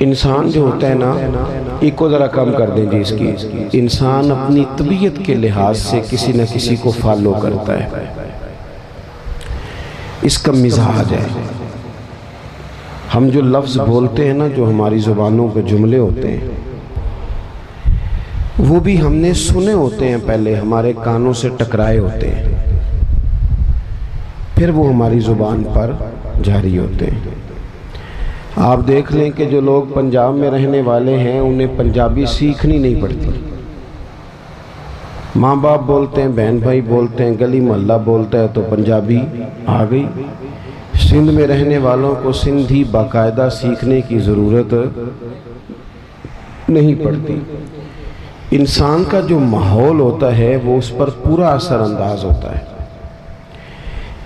انسان جو ہوتا ہے نا، ایک کو ذرا کم کر دیں جی اس کی، انسان اپنی طبیعت کے لحاظ سے کسی نہ کسی کو فالو کرتا ہے، اس کا مزاج ہے۔ ہم جو لفظ بولتے ہیں نا، جو ہماری زبانوں کے جملے ہوتے ہیں، وہ بھی ہم نے سنے ہوتے ہیں، پہلے ہمارے کانوں سے ٹکرائے ہوتے ہیں، پھر وہ ہماری زبان پر جاری ہوتے ہیں۔ آپ دیکھ لیں کہ جو لوگ پنجاب میں رہنے والے ہیں، انہیں پنجابی سیکھنی نہیں پڑتی، ماں باپ بولتے ہیں، بہن بھائی بولتے ہیں، گلی محلہ بولتا ہے تو پنجابی آ گئی۔ سندھ میں رہنے والوں کو سندھی باقاعدہ سیکھنے کی ضرورت نہیں پڑتی۔ انسان کا جو ماحول ہوتا ہے وہ اس پر پورا اثر انداز ہوتا ہے،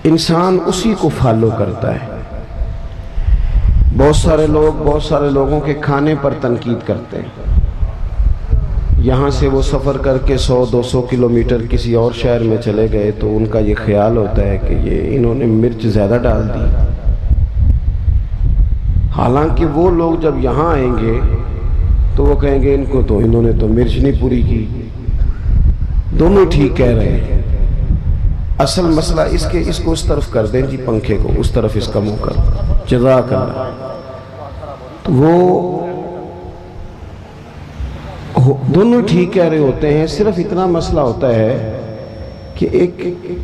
انسان اسی کو فالو کرتا ہے۔ بہت سارے لوگوں کے کھانے پر تنقید کرتے ہیں، یہاں سے وہ سفر کر کے 100-200 کلومیٹر کسی اور شہر میں چلے گئے تو ان کا یہ خیال ہوتا ہے کہ یہ انہوں نے مرچ زیادہ ڈال دی، حالانکہ وہ لوگ جب یہاں آئیں گے تو وہ کہیں گے انہوں نے تو مرچ نہیں پوری کی۔ دونوں ٹھیک کہہ رہے ہیں۔ اصل مسئلہ اس کو اس طرف کر دیں جی، پنکھے کو اس طرف اس کا منہ کر، جزاک اللہ۔ تو وہ دونوں ٹھیک کہہ رہے ہوتے ہیں، صرف اتنا مسئلہ ہوتا ہے کہ ایک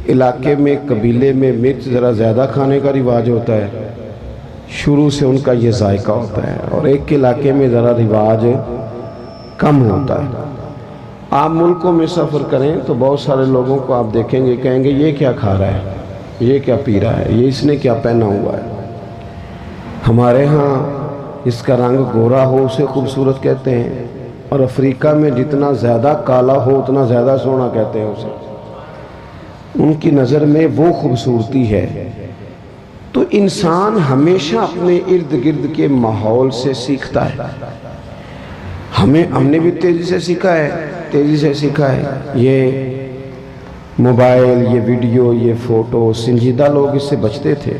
علاقے میں، قبیلے میں مرچ ذرا زیادہ کھانے کا رواج ہوتا ہے، شروع سے ان کا یہ ذائقہ ہوتا ہے، اور ایک علاقے میں ذرا رواج کم ہوتا ہے۔ آپ ملکوں میں سفر کریں تو بہت سارے لوگوں کو آپ دیکھیں گے، کہیں گے یہ کیا کھا رہا ہے، یہ کیا پی رہا ہے، یہ اس نے کیا پہنا ہوا ہے۔ ہمارے ہاں اس کا رنگ گورا ہو اسے خوبصورت کہتے ہیں، اور افریقہ میں جتنا زیادہ کالا ہو اتنا زیادہ سونا کہتے ہیں اسے، ان کی نظر میں وہ خوبصورتی ہے۔ تو انسان ہمیشہ اپنے ارد گرد کے ماحول سے سیکھتا ہے۔ ہم نے بھی تیزی سے سیکھا ہے۔ یہ موبائل، یہ ویڈیو، یہ فوٹو، سنجیدہ لوگ اس سے بچتے تھے،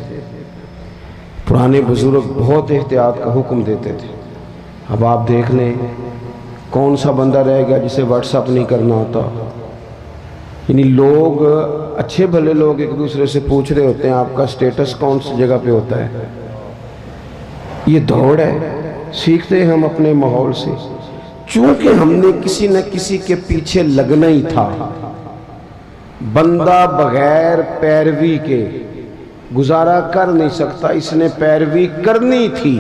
پرانے بزرگ بہت احتیاط کا حکم دیتے تھے۔ اب آپ دیکھ لیں کون سا بندہ رہ گیا جسے واٹس اپ نہیں کرنا ہوتا، یعنی لوگ اچھے بھلے لوگ ایک دوسرے سے پوچھ رہے ہوتے ہیں آپ کا سٹیٹس کون سی جگہ پہ ہوتا ہے۔ یہ دوڑ ہے، سیکھتے ہیں ہم اپنے ماحول سے، چونکہ ہم نے کسی نہ کسی کے پیچھے لگنا ہی تھا۔ بندہ بغیر پیروی کے گزارا کر نہیں سکتا، اس نے پیروی کرنی تھی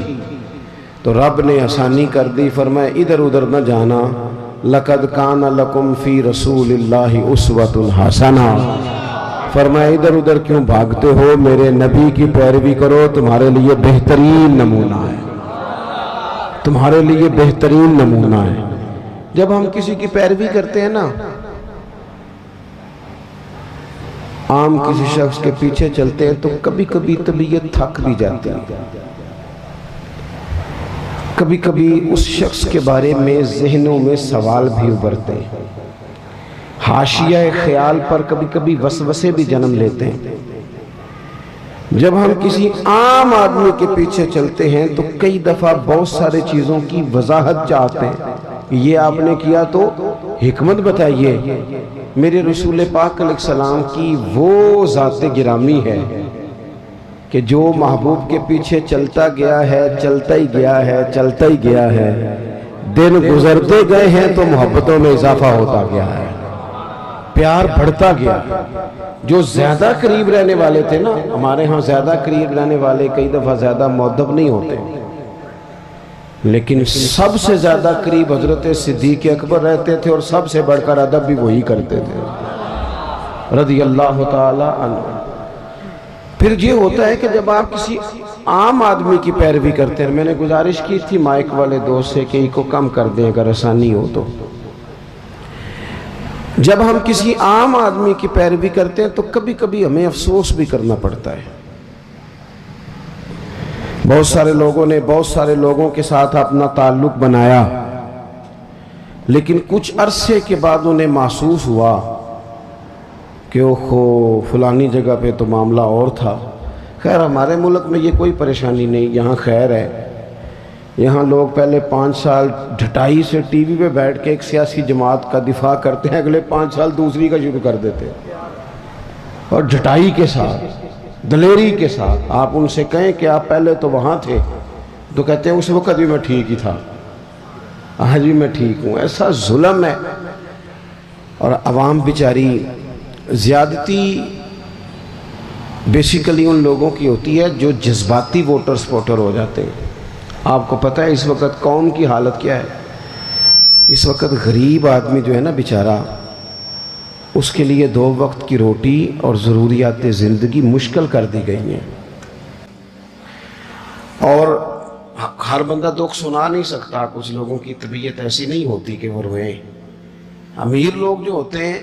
تو رب نے آسانی کر دی، فرمایا ادھر ادھر نہ جانا، لَقَدْ كَانَ لَكُمْ فِي رَسُولِ اللَّهِ أُسْوَةٌ حَسَنَةٌ، فرمایا ادھر ادھر کیوں بھاگتے ہو، میرے نبی کی پیروی کرو، تمہارے لیے بہترین نمونہ ہے، تمہارے لیے بہترین نمونہ ہے۔ جب ہم کسی کی پیروی کرتے ہیں نا، عام کسی شخص کے پیچھے چلتے ہیں تو کبھی کبھی طبیعت تھک بھی جاتی ہے، کبھی کبھی اس شخص کے بارے میں ذہنوں میں سوال بھی ابھرتے ہیں، حاشیہ خیال پر کبھی کبھی وسوسے بھی جنم لیتے ہیں۔ جب ہم کسی عام آدمی کے پیچھے چلتے ہیں تو کئی دفعہ بہت سارے چیزوں کی وضاحت چاہتے ہیں، یہ آپ نے کیا تو حکمت بتائیے۔ میرے رسول پاک علیہ السلام کی وہ ذات گرامی ہے کہ جو محبوب کے پیچھے چلتا گیا ہے، چلتا ہی گیا ہے، چلتا ہی گیا ہے، دن گزرتے گئے ہیں تو محبتوں میں اضافہ ہوتا گیا ہے، پیار بڑھتا گیا۔ جو زیادہ قریب رہنے والے تھے نا، ہمارے ہاں زیادہ قریب رہنے والے کئی دفعہ زیادہ مؤدب نہیں ہوتے، لیکن سب سے زیادہ قریب حضرت صدیق اکبر رہتے تھے، اور سب سے بڑھ کر ادب بھی وہی کرتے تھے رضی اللہ تعالی عنہ۔ پھر یہ ہوتا ہے کہ جب آپ کسی عام آدمی کی پیروی کرتے ہیں، میں نے گزارش کی تھی مائک والے دوست سے کہ ان کو کم کر دیں اگر آسانی ہو تو، جب ہم کسی عام آدمی کی پیروی کرتے ہیں تو کبھی کبھی ہمیں افسوس بھی کرنا پڑتا ہے۔ بہت سارے لوگوں نے بہت سارے لوگوں کے ساتھ اپنا تعلق بنایا، لیکن کچھ عرصے کے بعد انہیں محسوس ہوا کہ اوہو فلانی جگہ پہ تو معاملہ اور تھا۔ خیر ہمارے ملک میں یہ کوئی پریشانی نہیں، یہاں خیر ہے، یہاں لوگ پہلے 5 سال ڈھٹائی سے ٹی وی پہ بیٹھ کے ایک سیاسی جماعت کا دفاع کرتے ہیں، اگلے 5 سال دوسری کا شروع کر دیتے ہیں، اور ڈھٹائی کے ساتھ، دلیری کے ساتھ۔ آپ ان سے کہیں کہ آپ پہلے تو وہاں تھے، تو کہتے ہیں اس وقت بھی میں ٹھیک ہی تھا، آج بھی میں ٹھیک ہوں۔ ایسا ظلم ہے۔ اور عوام بیچاری، زیادتی بیسیکلی ان لوگوں کی ہوتی ہے جو جذباتی ووٹر سپورٹر ہو جاتے ہیں۔ آپ کو پتہ ہے اس وقت قوم کی حالت کیا ہے؟ اس وقت غریب آدمی جو ہے نا بیچارہ، اس کے لیے 2 وقت کی روٹی اور ضروریات زندگی مشکل کر دی گئی ہیں، اور ہر بندہ دکھ سنا نہیں سکتا۔ کچھ لوگوں کی طبیعت ایسی نہیں ہوتی کہ وہ روئیں۔ امیر لوگ جو ہوتے ہیں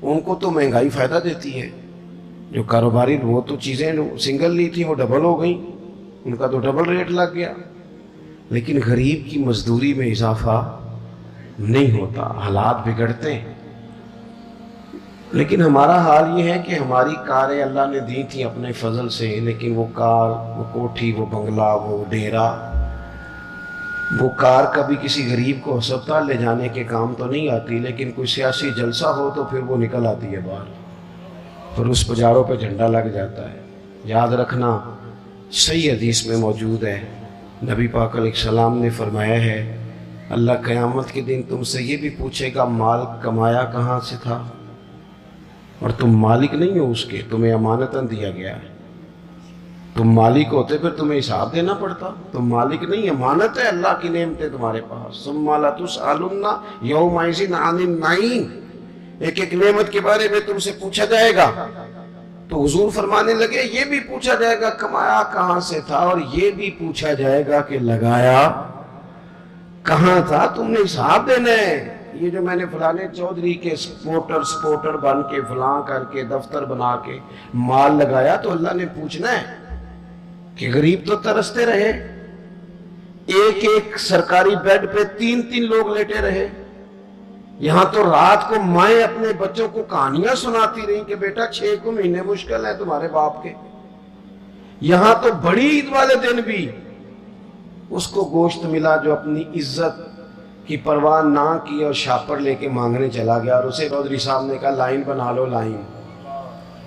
ان کو تو مہنگائی فائدہ دیتی ہے، جو کاروباری وہ تو چیزیں سنگل لی تھی وہ ڈبل ہو گئیں، ان کا تو ڈبل ریٹ لگ گیا، لیکن غریب کی مزدوری میں اضافہ نہیں ہوتا، حالات بگڑتے ہیں۔ لیکن ہمارا حال یہ ہے کہ ہماری کاریں اللہ نے دی تھی اپنے فضل سے، لیکن وہ کار، وہ کوٹھی، وہ بنگلہ، وہ ڈیرا، وہ کار کبھی کسی غریب کو ہسپتال لے جانے کے کام تو نہیں آتی، لیکن کوئی سیاسی جلسہ ہو تو پھر وہ نکل آتی ہے باہر، پھر اس پجاروں پہ جھنڈا لگ جاتا ہے۔ یاد رکھنا، صحیح حدیث میں موجود ہے، نبی پاک علیہ السلام نے فرمایا ہے، اللہ قیامت کے دن تم سے یہ بھی پوچھے گا مال کمایا کہاں سے تھا، اور تم مالک نہیں ہو اس کے، تمہیں امانتاً دیا گیا ہے۔ تم مالک ہوتے پھر تمہیں حساب دینا پڑتا، تم مالک نہیں، امانت ہے، اللہ کی نعمتیں تمہارے پاس۔ ثم لتسألن یومئذ عن النعیم، ایک ایک نعمت کے بارے میں تم سے پوچھا جائے گا۔ تو حضور فرمانے لگے یہ بھی پوچھا جائے گا کمایا کہاں سے تھا، اور یہ بھی پوچھا جائے گا کہ لگایا کہاں تھا، تم نے حساب دینا ہے۔ یہ جو میں نے فلانے چودھری کے سپورٹر بن کے فلاں کر کے دفتر بنا کے مال لگایا، تو اللہ نے پوچھنا ہے کہ غریب تو ترستے رہے، ایک ایک سرکاری بیڈ پہ 3 لوگ لیٹے رہے، یہاں تو رات کو مائیں اپنے بچوں کو کہانیاں سناتی رہیں کہ بیٹا 6 کو مہینے مشکل ہے تمہارے باپ کے۔ یہاں تو بڑی عید والے دن بھی اس کو گوشت ملا جو اپنی عزت کی پرواہ نہ کی اور شاپر لے کے مانگنے چلا گیا، اور اسے چودھری صاحب نے کہا لائن بنا لو، لائن۔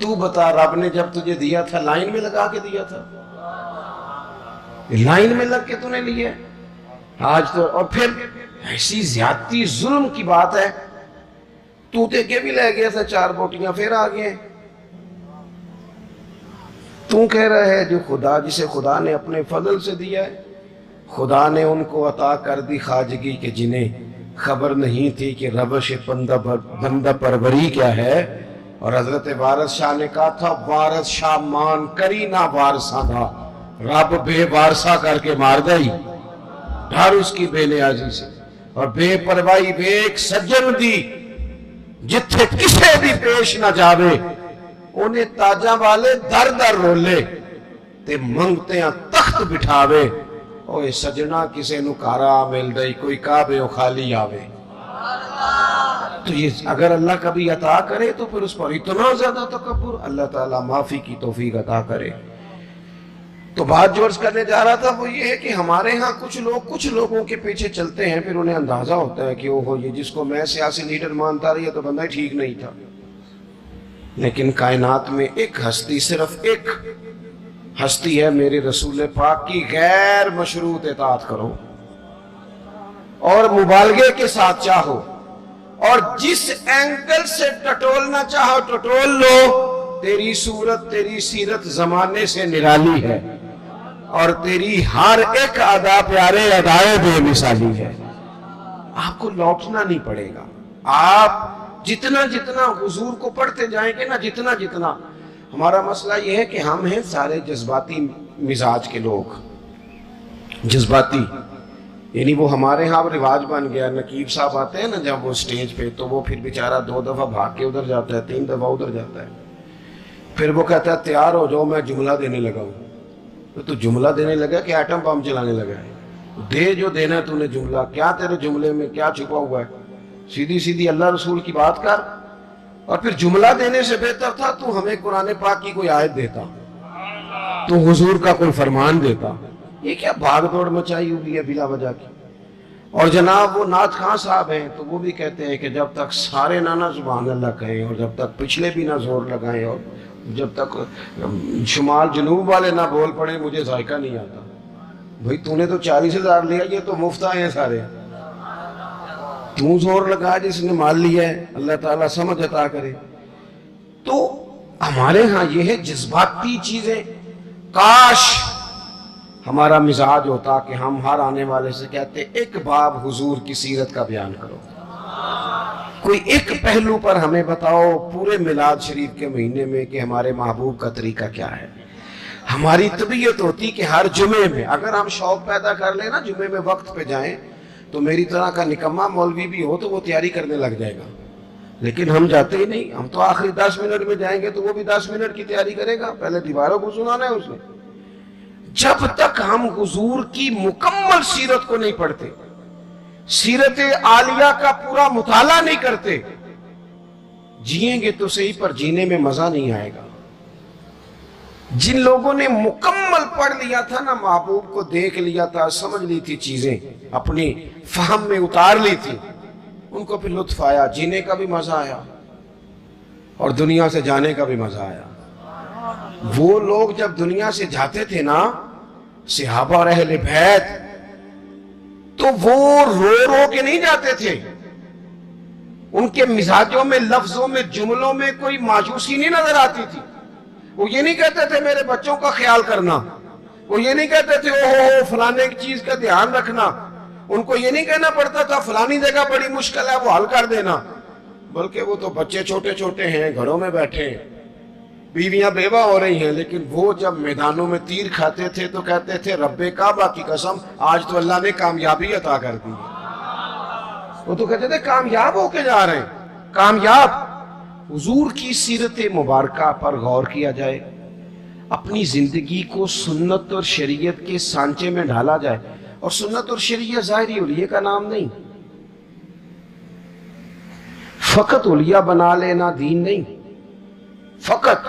تو بتا، رب نے جب تجھے دیا تھا لائن میں لگا کے دیا تھا؟ لائن میں لگ کے تو نے لیا آج تو۔ اور پھر ایسی زیادتی ظلم کی بات ہے، توتے کے بھی لے گیا تھا 4 بوٹیاں پھر آ گئے۔ تو کہہ رہا ہے جو خدا، جسے خدا نے اپنے فضل سے دیا ہے، خدا نے ان کو عطا کر دی خواجگی کہ جنہیں خبر نہیں تھی کہ ربش بندہ پروری کیا ہے۔ اور حضرت وارث شاہ نے کہا تھا وارث شاہ مان کری نہ وارثاں دا، رب بے وارثہ کر کے مار دائی، ڈر اس کی بے نیازی سے، اور بے پروائی بے ایک سجن دی جتھے کسے بھی پیش نہ جاوے، انہیں تاجاں والے در در رولے تے منگتے ہیں تخت بٹھاوے، اوے سجنا کسے نو کارا مل دئی، کوئی کعبے و خالی آوے۔ تو یہ اگر اللہ کبھی عطا کرے تو پھر اس پر اتنا زیادہ تکبر، اللہ تعالیٰ معافی کی توفیق عطا کرے۔ تو بات جو عرض کرنے جا رہا تھا وہ یہ ہے کہ ہمارے ہاں کچھ لوگوں کے پیچھے چلتے ہیں، پھر انہیں اندازہ ہوتا ہے کہ اوہو یہ جس کو میں سیاسی لیڈر مانتا رہی ہے تو بندہ ٹھیک نہیں تھا۔ لیکن کائنات میں ایک ہستی، صرف ایک ہستی ہے، میرے رسول پاک کی غیر مشروط اطاعت کرو اور مبالغے کے ساتھ چاہو، اور جس اینگل سے ٹٹولنا چاہو ٹٹول لو، تیری صورت تیری سیرت زمانے سے نرالی ہے، اور تیری ہر ایک ادا پیارے ادائے بے مثالی ہے۔ آپ کو لوٹنا نہیں پڑے گا، آپ جتنا حضور کو پڑھتے جائیں گے نا، جتنا ہمارا مسئلہ یہ ہے کہ ہم ہیں سارے جذباتی مزاج کے لوگ، جذباتی، یعنی وہ ہمارے ہاں رواج بن گیا، نقیب صاحب آتے ہیں نا جب وہ سٹیج پہ، تو وہ پھر بیچارہ 2 دفعہ بھاگ کے ادھر جاتا ہے، 3 دفعہ ادھر جاتا ہے، پھر وہ کہتا ہے تیار ہو جاؤ میں جملہ دینے لگا ہوں۔ تو جملہ دینے لگا کہ ایٹم بم چلانے لگا ہے؟ دے جو دینا ہے تو نے جملہ، کیا تیرے جملے میں کیا چھپا ہوا ہے؟ سیدھی اللہ رسول کی بات کر۔ اور پھر جملہ دینے سے بہتر تھا تو ہمیں قرآن پاک کی کوئی آیت دیتا، تو حضور کا کوئی فرمان دیتا، یہ کیا بھاگ دوڑ مچائی ہوئی ہے بلا وجہ کی. اور جناب وہ نعت خاں صاحب ہیں تو وہ بھی کہتے ہیں کہ جب تک سارے نانا سبحان اللہ کہیں اور جب تک پچھلے بھی نہ زور لگائیں اور جب تک شمال جنوب والے نہ بول پڑے مجھے ذائقہ نہیں آتا. بھئی تو نے تو 40,000 لیا, یہ تو مفت آئے ہیں سارے, تو زور لگا جس نے مال لیا ہے, اللہ تعالیٰ سمجھ عطا کرے. تو ہمارے ہاں یہ ہے جذباتی چیزیں. کاش ہمارا مزاج ہوتا کہ ہم ہر آنے والے سے کہتے ایک باب حضور کی سیرت کا بیان کرو, کوئی ایک پہلو پر ہمیں بتاؤ پورے میلاد شریف کے مہینے میں کہ ہمارے محبوب کا طریقہ کیا ہے. ہماری طبیعت ہوتی کہ ہر جمعے میں اگر ہم شوق پیدا کر لیں نا جمعے میں وقت پہ جائیں, تو میری طرح کا نکمہ مولوی بھی ہو تو وہ تیاری کرنے لگ جائے گا, لیکن ہم جاتے ہی نہیں. ہم تو آخری 10 منٹ میں جائیں گے تو وہ بھی 10 منٹ کی تیاری کرے گا, پہلے دیواروں کو سنانا ہے اس نے. جب تک ہم حضور کی مکمل سیرت کو نہیں پڑھتے, سیرت عالیہ کا پورا مطالعہ نہیں کرتے, جئیں گے تو صحیح پر جینے میں مزہ نہیں آئے گا. جن لوگوں نے مکمل پڑھ لیا تھا نا, محبوب کو دیکھ لیا تھا, سمجھ لی تھی چیزیں, اپنی فہم میں اتار لی تھی, ان کو پھر لطف آیا, جینے کا بھی مزہ آیا اور دنیا سے جانے کا بھی مزہ آیا. وہ لوگ جب دنیا سے جاتے تھے نا, صحابہ اور اہل بیت, تو وہ رو رو کے نہیں جاتے تھے. ان کے مزاجوں میں, لفظوں میں, جملوں میں کوئی مایوسی نہیں نظر آتی تھی. وہ یہ نہیں کہتے تھے میرے بچوں کا خیال کرنا, وہ یہ نہیں کہتے تھے اوہ فلانے چیز کا دھیان رکھنا, ان کو یہ نہیں کہنا پڑتا تھا فلانی جگہ بڑی مشکل ہے وہ حل کر دینا, بلکہ وہ تو بچے چھوٹے چھوٹے ہیں, گھروں میں بیٹھے ہیں, بیویاں بیوہ ہو رہی ہیں, لیکن وہ جب میدانوں میں تیر کھاتے تھے تو کہتے تھے رب کعبہ کی قسم آج تو اللہ نے کامیابی عطا کر دی. وہ تو کہتے تھے کامیاب ہو کے جا رہے ہیں, کامیاب. حضور کی سیرت مبارکہ پر غور کیا جائے, اپنی زندگی کو سنت اور شریعت کے سانچے میں ڈھالا جائے. اور سنت اور شریعت ظاہری اولیاء کا نام نہیں, فقط اولیاء بنا لینا دین نہیں. فقط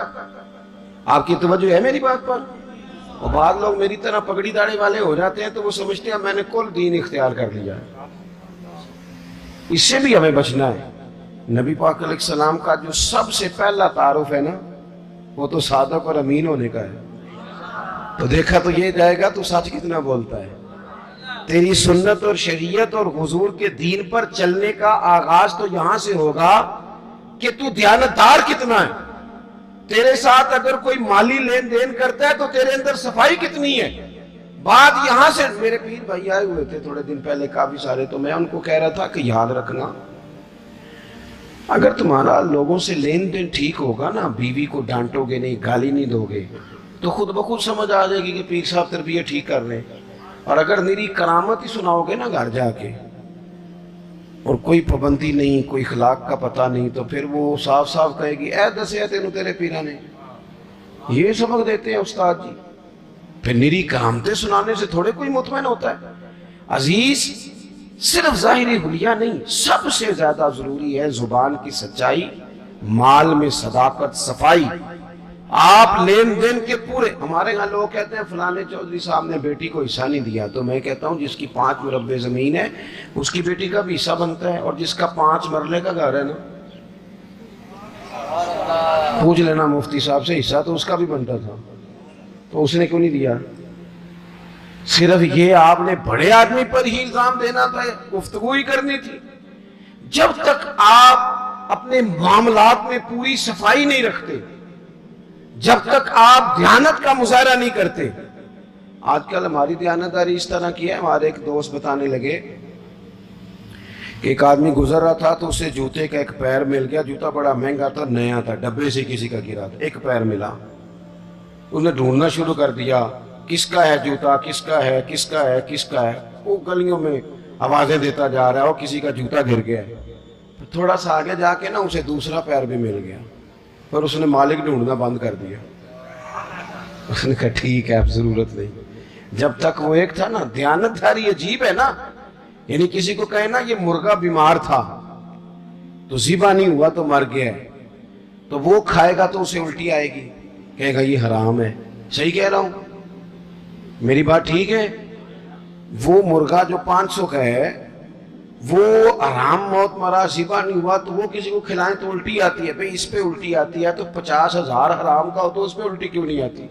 آپ کی توجہ ہے میری بات پر؟ اور بعض لوگ میری طرح پگڑی داڑھی والے ہو جاتے ہیں تو وہ سمجھتے ہیں میں نے کل دین اختیار کر لیا ہے. اس سے بھی ہمیں بچنا ہے. نبی پاک علیہ السلام کا جو سب سے پہلا تعارف ہے نا, وہ تو صادق اور امین ہونے کا ہے. تو دیکھا تو یہ جائے گا تو سچ کتنا بولتا ہے. تیری سنت اور شریعت اور حضور کے دین پر چلنے کا آغاز تو یہاں سے ہوگا کہ تو دیانتدار کتنا ہے. تیرے ساتھ اگر کوئی مالی لین دین کرتا ہے تو تیرے اندر صفائی کتنی ہے. بات یہاں سے. میرے پیر بھائی آئے ہوئے تھے تھوڑے دن پہلے کافی سارے, تو میں ان کو کہہ رہا تھا کہ یاد رکھنا اگر تمہارا لوگوں سے لین دین ٹھیک ہوگا نا, بیوی کو ڈانٹو گے نہیں, گالی نہیں دو گے, تو خود بخود سمجھ آ جائے گی کہ پیر صاحب تربیت ٹھیک کر رہے ہیں. اور اگر میری کرامت ہی سناؤ گے نا گھر جا کے, اور کوئی پابندی نہیں, کوئی اخلاق کا پتہ نہیں, تو پھر وہ صاف صاف کہے گی اے دسے تینوں تیرے پیرا نے. یہ سبق دیتے ہیں استاد جی. پھر میری کرامتیں سنانے سے تھوڑے کوئی مطمئن ہوتا ہے. عزیز, صرف ظاہری حلیہ نہیں, سب سے زیادہ ضروری ہے زبان کی سچائی, مال میں صداقت, صفائی. آپ لین دین کے پورے. ہمارے یہاں لوگ کہتے ہیں فلانے چودھری صاحب نے بیٹی کو حصہ نہیں دیا, تو میں کہتا ہوں جس کی 5 مربع زمین ہے اس کی بیٹی کا بھی حصہ بنتا ہے, اور جس کا 5 مرلے کا گھر ہے نا, پوچھ لینا مفتی صاحب سے, حصہ تو اس کا بھی بنتا تھا, تو اس نے کیوں نہیں دیا؟ صرف یہ آپ نے بڑے آدمی پر ہی الزام دینا تھا, گفتگو ہی کرنی تھی. جب تک آپ اپنے معاملات میں پوری صفائی نہیں رکھتے, جب تک آپ دیانت کا مظاہرہ نہیں کرتے. آج کل ہماری دیانتداری اس طرح کی ہے, ہمارے ایک دوست بتانے لگے کہ ایک آدمی گزر رہا تھا تو اسے جوتے کا ایک پیر مل گیا, جوتا بڑا مہنگا تھا, نیا تھا, ڈبے سے کسی کا گرا تھا, ایک پیر ملا. اس نے ڈھونڈنا شروع کر دیا, کس کا ہے جوتا, کس کا ہے, کس کا ہے, کس کا ہے. وہ گلیوں میں آوازیں دیتا جا رہا ہے, اور کسی کا جوتا گر گیا. تھوڑا سا آگے جا کے نا اسے دوسرا پیر بھی مل گیا, پر اس نے مالک ڈھونڈنا بند کر دیا. اس نے کہا ٹھیک ہے اب ضرورت نہیں. جب تک وہ ایک تھا نا, دیانتداری عجیب ہے نا. یعنی کسی کو کہے نا یہ مرغا بیمار تھا تو ذبح نہیں ہوا تو مر گیا, تو وہ کھائے گا تو اسے الٹی آئے گی, کہے گا یہ حرام ہے. صحیح کہہ رہا ہوں؟ میری بات ٹھیک ہے؟ وہ مرغا جو 500 کا ہے وہ حرام موت مرا ذبح نہیں ہوا تو وہ کسی کو کھلائیں تو الٹی آتی ہے، بھئی اس پہ الٹی آتی ہے تو 50,000 حرام کا ہو تو اس پہ الٹی کیوں نہیں آتی؟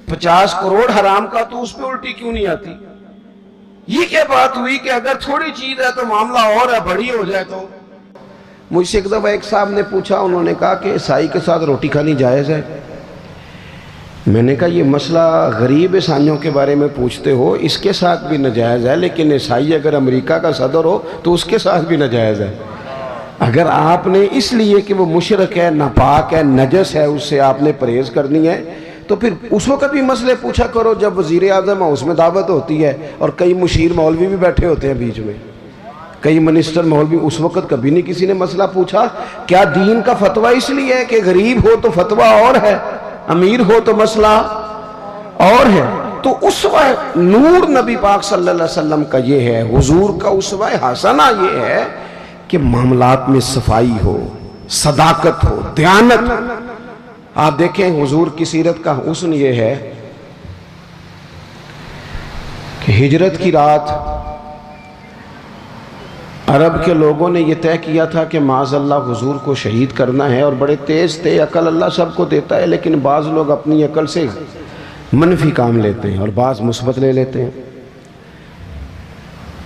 50 کروڑ حرام کا تو اس پہ الٹی کیوں نہیں آتی؟ یہ کیا بات ہوئی کہ اگر تھوڑی چیز ہے تو معاملہ اور ہے، بڑی ہو جائے تو؟ مجھ سے ایک دفعہ ایک صاحب نے پوچھا، انہوں نے کہا کہ عیسائی کے ساتھ روٹی کھانی جائز ہے؟ میں نے کہا یہ مسئلہ غریب عیسائیوں کے بارے میں پوچھتے ہو، اس کے ساتھ بھی ناجائز ہے، لیکن عیسائی اگر امریکہ کا صدر ہو تو اس کے ساتھ بھی ناجائز ہے۔ اگر آپ نے اس لیے کہ وہ مشرک ہے، ناپاک ہے، نجس ہے، اس سے آپ نے پرہیز کرنی ہے تو پھر اس وقت بھی مسئلے پوچھا کرو جب وزیر اعظم اس میں دعوت ہوتی ہے اور کئی مشیر مولوی بھی بیٹھے ہوتے ہیں بیچ میں، کئی منسٹر مولوی، اس وقت کبھی نہیں کسی نے مسئلہ پوچھا؟ کیا دین کا فتویٰ اس لیے ہے کہ غریب ہو تو فتویٰ اور ہے، امیر ہو تو مسئلہ اور ہے؟ تو اسوہ نور نبی پاک صلی اللہ علیہ وسلم کا یہ ہے، حضور کا اسوہ حسنہ یہ ہے کہ معاملات میں صفائی ہو، صداقت ہو، دیانت۔ آپ دیکھیں حضور کی سیرت کا حسن یہ ہے کہ ہجرت کی رات عرب کے لوگوں نے یہ طے کیا تھا کہ معاذ اللہ حضور کو شہید کرنا ہے، اور بڑے تیز تھے، عقل اللہ سب کو دیتا ہے لیکن بعض لوگ اپنی عقل سے منفی کام لیتے ہیں اور بعض مثبت لے لیتے ہیں۔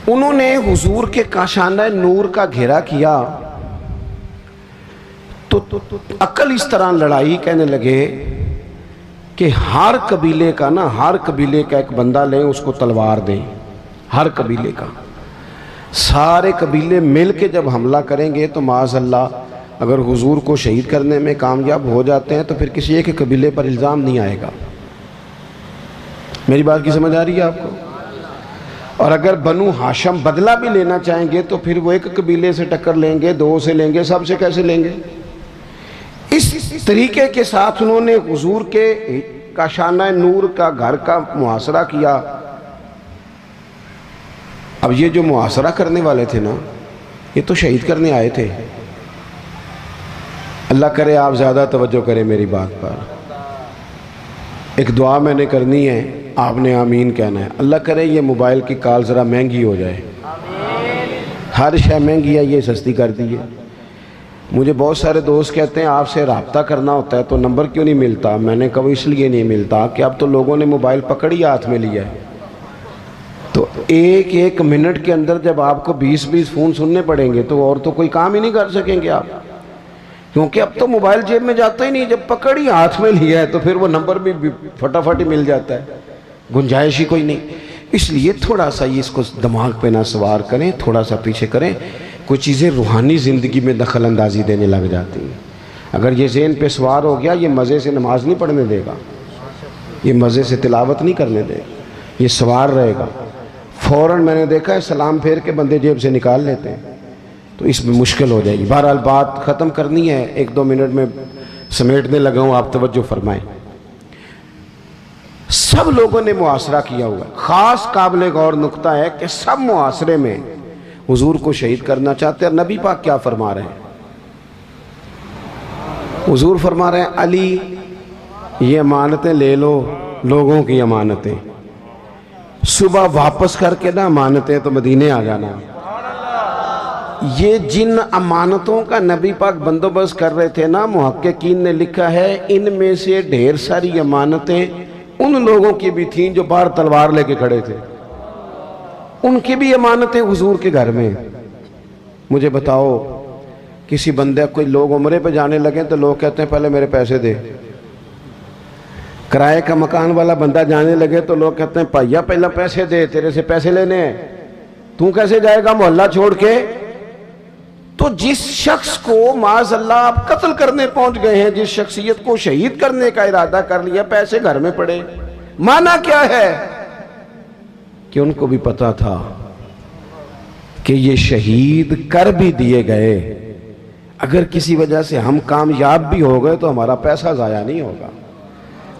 انہوں نے حضور کے کاشانہ نور کا گھیرا کیا تو عقل اس طرح لڑائی، کہنے لگے کہ ہر قبیلے کا ایک بندہ لیں، اس کو تلوار دیں، ہر قبیلے کا، سارے قبیلے مل کے جب حملہ کریں گے تو معاذ اللہ اگر حضور کو شہید کرنے میں کامیاب ہو جاتے ہیں تو پھر کسی ایک قبیلے پر الزام نہیں آئے گا۔ میری بات کی سمجھ آ رہی ہے آپ کو؟ اور اگر بنو ہاشم بدلہ بھی لینا چاہیں گے تو پھر وہ ایک قبیلے سے ٹکر لیں گے، دو سے لیں گے، سب سے کیسے لیں گے؟ اس طریقے کے ساتھ انہوں نے حضور کے کاشانہ نور کا گھر کا محاصرہ کیا۔ اب یہ جو محاصرہ کرنے والے تھے نا، یہ تو شہید کرنے آئے تھے۔ اللہ کرے آپ زیادہ توجہ کریں میری بات پر۔ ایک دعا میں نے کرنی ہے، آپ نے آمین کہنا ہے۔ اللہ کرے یہ موبائل کی کال ذرا مہنگی ہو جائے، ہر شے مہنگی ہے، یہ سستی کر دیئے۔ مجھے بہت سارے دوست کہتے ہیں آپ سے رابطہ کرنا ہوتا ہے تو نمبر کیوں نہیں ملتا؟ میں نے کہا اس لیے نہیں ملتا کہ اب تو لوگوں نے موبائل پکڑی ہاتھ میں لیا ہے، تو ایک منٹ کے اندر جب آپ کو 20 فون سننے پڑیں گے تو اور تو کوئی کام ہی نہیں کر سکیں گے آپ، کیونکہ اب تو موبائل جیب میں جاتا ہی نہیں، جب پکڑی ہاتھ میں لیا ہے تو پھر وہ نمبر بھی فٹافٹ ہی مل جاتا ہے، گنجائش ہی کوئی نہیں۔ اس لیے تھوڑا سا یہ اس کو دماغ پہ نہ سوار کریں، تھوڑا سا پیچھے کریں، کوئی چیزیں روحانی زندگی میں دخل اندازی دینے لگ جاتی ہیں۔ اگر یہ ذہن پہ سوار ہو گیا، یہ مزے سے نماز نہیں پڑھنے دے گا، یہ مزے سے تلاوت نہیں کرنے دے گا، یہ سوار رہے گا۔ فوراً میں نے دیکھا ہے سلام پھیر کے بندے جیب سے نکال لیتے ہیں، تو اس میں مشکل ہو جائے گی۔ بہرحال بات ختم کرنی ہے، 1-2 منٹ میں سمیٹنے لگا ہوں، آپ توجہ فرمائیں۔ سب لوگوں نے محاصرہ کیا ہوا ہے۔ خاص قابل غور نقطہ ہے کہ سب محاصرے میں حضور کو شہید کرنا چاہتے ہیں۔ اور نبی پاک کیا فرما رہے ہیں؟ حضور فرما رہے ہیں علی یہ امانتیں لے لو، لوگوں کی امانتیں، صبح واپس کر کے نا امانتیں تو مدینے آ جانا۔ یہ جن امانتوں کا نبی پاک بندوبست کر رہے تھے نا، محققین نے لکھا ہے ان میں سے ڈھیر ساری امانتیں ان لوگوں کی بھی تھیں جو باہر تلوار لے کے کھڑے تھے، ان کی بھی امانتیں حضور کے گھر میں۔ مجھے بتاؤ کسی بندے، کوئی لوگ عمرے پہ جانے لگے تو لوگ کہتے ہیں پہلے میرے پیسے دے۔ کرائے کا مکان والا بندہ جانے لگے تو لوگ کہتے ہیں پائیا پہلا پیسے دے، تیرے سے پیسے لینے ہیں، تو کیسے جائے گا محلہ چھوڑ کے؟ تو جس شخص کو معاذ اللہ آپ قتل کرنے پہنچ گئے ہیں، جس شخصیت کو شہید کرنے کا ارادہ کر لیا، پیسے گھر میں پڑے، معنی کیا ہے؟ کہ ان کو بھی پتا تھا کہ یہ شہید کر بھی دیے گئے، اگر کسی وجہ سے ہم کامیاب بھی ہو گئے تو ہمارا پیسہ ضائع نہیں ہوگا۔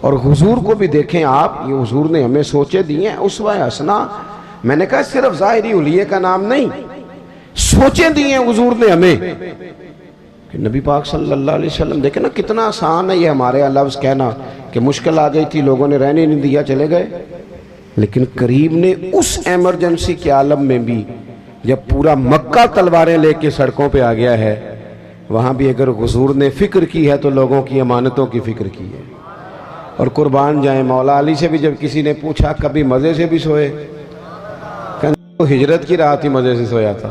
اور حضور کو بھی دیکھیں آپ، یہ حضور نے ہمیں سوچے دیے ہیں، اسوہ حسنہ۔ میں نے کہا صرف ظاہری حلیے کا نام نہیں، سوچیں دیے ہیں حضور نے ہمیں نبی پاک صلی اللہ علیہ وسلم دیکھیں نا کتنا آسان ہے یہ ہمارے یہاں لفظ کہنا کہ مشکل آ گئی تھی لوگوں نے رہنے نہیں دیا چلے گئے، لیکن کریم نے اس ایمرجنسی کے عالم میں بھی جب پورا مکہ تلواریں لے کے سڑکوں پہ آ گیا ہے، وہاں بھی اگر حضور نے فکر کی ہے تو لوگوں کی امانتوں کی فکر کی ہے۔ اور قربان جائیں، مولا علی سے بھی جب کسی نے پوچھا کبھی مزے سے بھی سوئے، کہ ہجرت کی رات ہی مزے سے سویا تھا،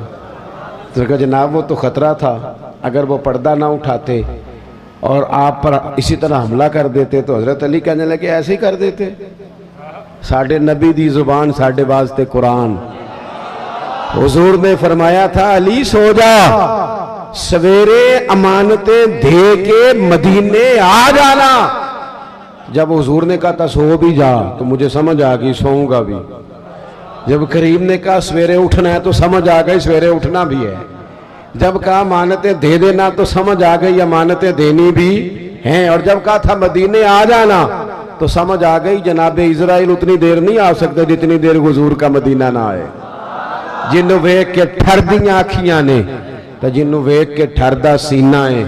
تو کہا جناب وہ تو خطرہ تھا، اگر وہ پردہ نہ اٹھاتے اور آپ پر اسی طرح حملہ کر دیتے تو حضرت علی کہنے لگے ایسے ہی کر دیتے، ساڑھے نبی دی زبان ساڑھے واسطے قرآن۔ حضور نے فرمایا تھا علی سو جا، سویرے امانتیں دے کے مدینے آ جانا۔ جب حضور نے کہا تھا سو بھی جا تو مجھے سمجھ آ گئی سوؤں گا بھی، جب کریم نے کہا سویرے اٹھنا ہے تو سمجھ آ گئی سویرے اٹھنا بھی ہے، جب کہا امانتیں دے دینا تو سمجھ آ گئی امانتیں دینی بھی ہیں، اور جب کہا تھا مدینے آ جانا تو سمجھ آ گئی جناب اسرائیل اتنی دیر نہیں آ سکتے جتنی دیر حضور کا مدینہ نہ آئے۔ جنوں ویکھ کے ٹھر دیاں آکھیاں نے تو جنوں ویکھ کے ٹھر دا سینہ ہے،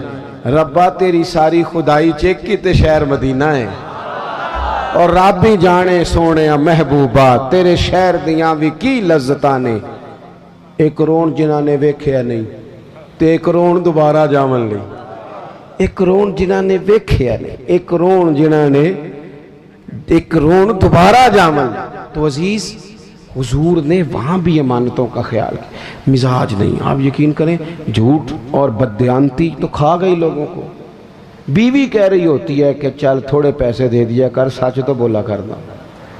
ربا تیری ساری خدائی چیک کی تے شہر مدینہ ہے، اور رب بھی جانے سونے محبوبہ تیرے شہر دیاں بھی کی لذتاں نے۔ ایک رون جنہاں نے ویکھیا نہیں تے ایک رون دوبارہ جامن لی، ایک رون جنہاں نے ویکھیا نہیں، ایک رون جنہاں نے ایک رون دوبارہ جامن لی۔ تو عزیز حضور نے وہاں بھی امانتوں کا خیال کیا، مزاج نہیں۔ آپ یقین کریں جھوٹ اور بددیانتی تو کھا گئی لوگوں کو۔ بیوی کہہ رہی ہوتی ہے کہ چل تھوڑے پیسے دے دیا کر، سچ تو بولا کرنا،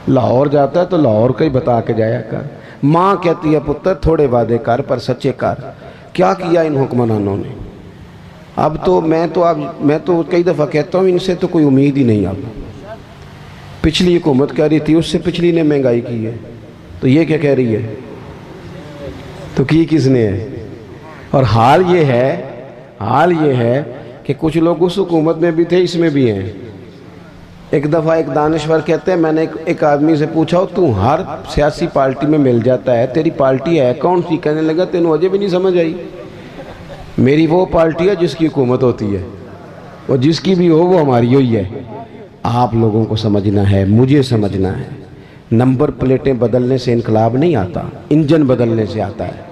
لاہور جاتا ہے تو لاہور کا ہی بتا کے جایا کر۔ ماں کہتی ہے پتر تھوڑے وعدے کر پر سچے کر۔ کیا کیا ان حکمرانوں نے؟ اب تو میں تو کئی دفعہ کہتا ہوں ان سے تو کوئی امید ہی نہیں۔ اب پچھلی حکومت کہہ رہی تھی اس سے پچھلی نے مہنگائی کی ہے، تو یہ کیا کہہ رہی ہے؟ تو کی کس نے ہے؟ اور حال یہ ہے کہ کچھ لوگ اس حکومت میں بھی تھے اس میں بھی ہیں۔ ایک دفعہ ایک دانشور کہتے ہیں میں نے ایک آدمی سے پوچھا تو ہر سیاسی پارٹی میں مل جاتا ہے، تیری پارٹی ہے کون سی؟ کہنے لگا تینوں اجے بھی نہیں سمجھ آئی، میری وہ پارٹی ہے جس کی حکومت ہوتی ہے، اور جس کی بھی ہو وہ ہماری ہوئی ہے۔ آپ لوگوں کو سمجھنا ہے، مجھے سمجھنا ہے، نمبر پلیٹیں بدلنے سے انقلاب نہیں آتا، انجن بدلنے سے آتا ہے۔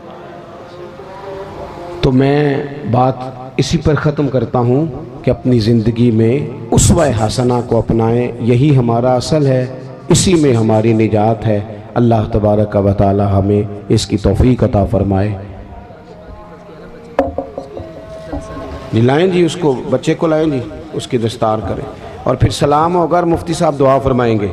تو میں بات اسی پر ختم کرتا ہوں کہ اپنی زندگی میں اسوہ حسنہ کو اپنائیں، یہی ہمارا اصل ہے، اسی میں ہماری نجات ہے۔ اللہ تبارک و تعالی ہمیں اس کی توفیق عطا فرمائے۔ جی لائیں جی اس کو، بچے کو لائیں جی، اس کی دستار کریں، اور پھر سلام ہوگا اور مفتی صاحب دعا فرمائیں گے۔